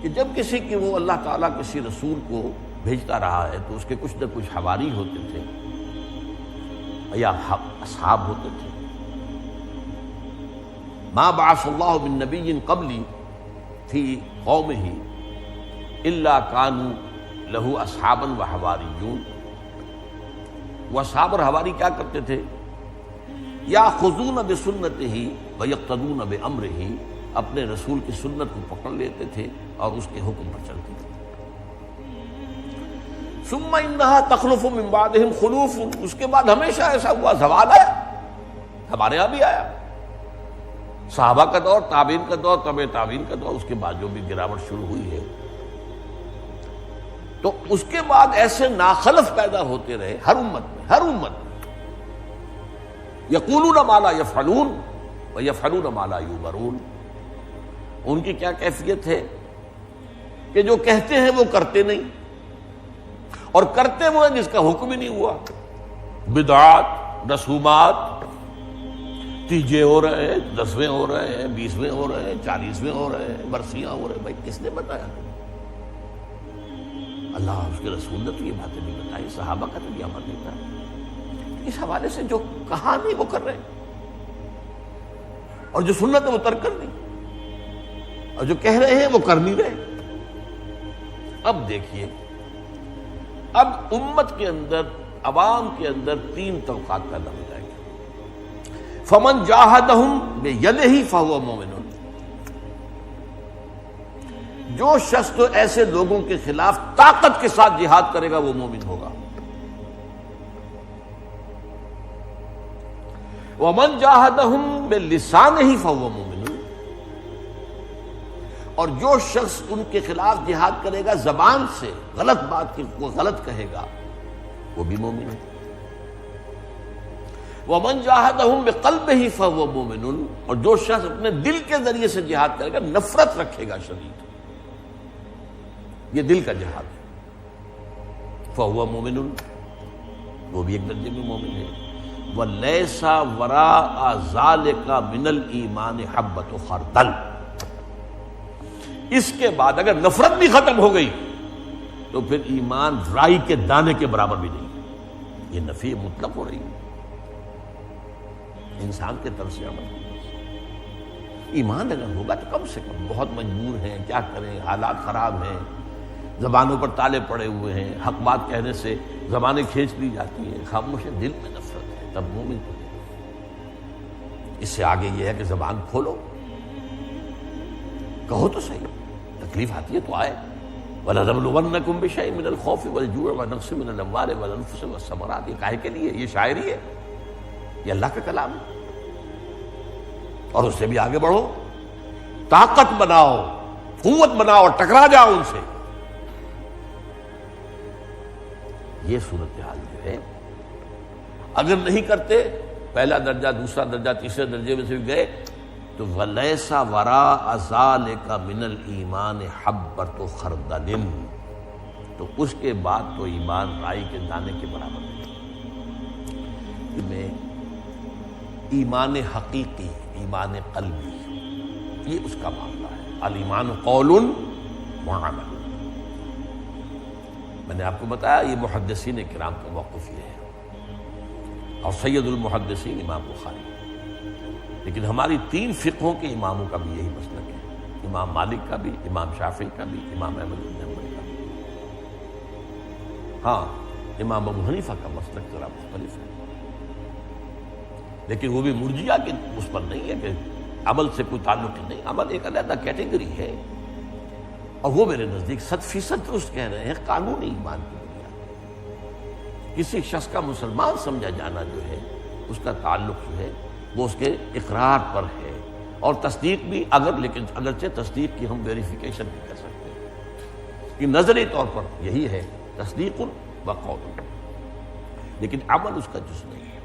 کہ جب کسی کی وہ اللہ تعالیٰ کسی رسول کو بھیجتا رہا ہے تو اس کے کچھ نہ کچھ حواری ہوتے تھے یا اصحاب ہوتے تھے. ما بعث اللہ من نبی قبلی فی قومہ الا کانوا لہ اصحابا وحواریون. وہ اصحاب اور حواری کیا کرتے تھے؟ یاخذون بسنتہ ویقتدون بامرہ، اپنے رسول کی سنت کو پکڑ لیتے تھے اور اس کے حکم پر چلتے تھے. ثم انہا تخلف من بعدہم خلوف، اس کے بعد ہمیشہ ایسا ہوا، زوال آیا. ہمارے یہاں بھی آیا، صحابہ کا دور، تابعین کا دور، تبع تابعین کا دور، اس کے بعد جو بھی گراوٹ شروع ہوئی ہے. تو اس کے بعد ایسے ناخلف پیدا ہوتے رہے ہر امت میں، ہر امت میں. یقولون ما لا یفعلون ویفعلون ما لا یؤمرون. ان کی کیا کیفیت ہے کہ جو کہتے ہیں وہ کرتے نہیں، اور کرتے وہ ہیں جس کا حکم ہی نہیں ہوا. بدعات، رسومات، تیجے ہو رہے ہیں، 10ویں ہو رہے ہیں، 20ویں ہو رہے ہیں، 40ویں ہو رہے ہیں، برسیاں ہو رہے ہیں. بھائی کس نے بتایا؟ اللہ اس کے رسول نے تو یہ باتیں نہیں بتائی، صحابہ کا تو یہ عمل نہیں تھا. اس حوالے سے جو کہا نہیں وہ کر رہے ہیں، اور جو سنت ہے وہ ترک کر دی، اور جو کہہ رہے ہیں وہ کر نہیں رہے. اب دیکھیے، اب امت کے اندر، عوام کے اندر 3 طبقات پیدا ہو جائیں گے. فمن جاہدہم بیدہ فہو مومن. جو شخص تو ایسے لوگوں کے خلاف طاقت کے ساتھ جہاد کرے گا وہ مومن ہوگا. ومن جاہدہم بلسانہ فہو مومن. اور جو شخص ان کے خلاف جہاد کرے گا زبان سے، غلط بات کو غلط کہے گا، وہ بھی مومن ہے. ومن جاہدہم بقلبہ فہو مومن. اور جو شخص اپنے دل کے ذریعے سے جہاد کرے گا، نفرت رکھے گا شدید، یہ دل کا جہاد ہے، فہو مومن، وہ بھی ایک درجے میں مومن ہے. وَلَيْسَ وَرَاءَ ذَلِكَ مِنَ الْإِيمَانِ حَبَّةُ خَرْدَلٍ. اس کے بعد اگر نفرت بھی ختم ہو گئی تو پھر ایمان رائی کے دانے کے برابر بھی نہیں. یہ نفی مطلق ہو رہی ہے انسان کے طرز عمل. ایمان اگر ہوگا تو کم سے کم، بہت مجبور ہیں، کیا کریں، حالات خراب ہیں، زبانوں پر تالے پڑے ہوئے ہیں، حق بات کہنے سے زبانیں کھینچ لی جاتی ہیں، خاموش ہے، دل میں نفرت ہے، تب مومن تو ہے. اس سے آگے یہ ہے کہ زبان کھولو، کہو تو صحیح، تکلیف آتی ہے تو آئے. وَلَنَبْلُوَنَّكُمْ بِشَيْءٍ مِّنَ الْخَوْفِ وَالْجُوعِ وَنَقْصٍ مِّنَ الْأَمْوَالِ وَالْأَنفُسِ وَالثَّمَرَاتِ. یہ کاہے کے لیے؟ یہ شاعری ہے، یہ اللہ کا کلام ہے. اور اس سے بھی آگے بڑھو، طاقت بناؤ، قوت بناؤ، اور ٹکرا جاؤ ان سے. یہ صورتحال جو ہے، اگر نہیں کرتے، پہلا درجہ، دوسرا درجہ، تیسرے درجے میں سے بھی گئے تو وَلَيْسَ وَرَاءَ ذَلِكَ مِنَ الْإِيمَانِ حَبَّةُ خَرْدَلٍ. تو اس کے بعد تو ایمان رائی کے دانے کے برابر ہے. میں ایمان حقیقی، ایمان قلبی، یہ اس کا معاملہ ہے. الایمان قول وعمل. میں نے آپ کو بتایا یہ محدثین کرام کا موقف یہ ہے، اور سید المحدثین امام بخاری. لیکن ہماری 3 فقہوں کے اماموں کا بھی یہی مسلک ہے، امام مالک کا بھی، امام شافعی کا بھی، امام احمد بن حنبل کا بھی. ہاں، امام ابو حنیفہ کا مسلک ذرا مختلف ہے، لیکن وہ بھی مرجئہ کے اس پر نہیں ہے کہ عمل سے کوئی تعلق نہیں. عمل ایک علیحدہ کیٹیگری ہے، اور وہ میرے نزدیک 100% درست کہہ رہے ہیں. قانونی ایمان کی بنیاد کسی شخص کا مسلمان سمجھا جانا جو ہے، اس کا تعلق جو ہے وہ اس کے اقرار پر ہے، اور تصدیق بھی، لیکن اگرچہ تصدیق کی ہم ویریفیکیشن نہیں کر سکتے، کہ نظری طور پر یہی ہے تصدیق و قول، لیکن عمل اس کا جز نہیں ہے.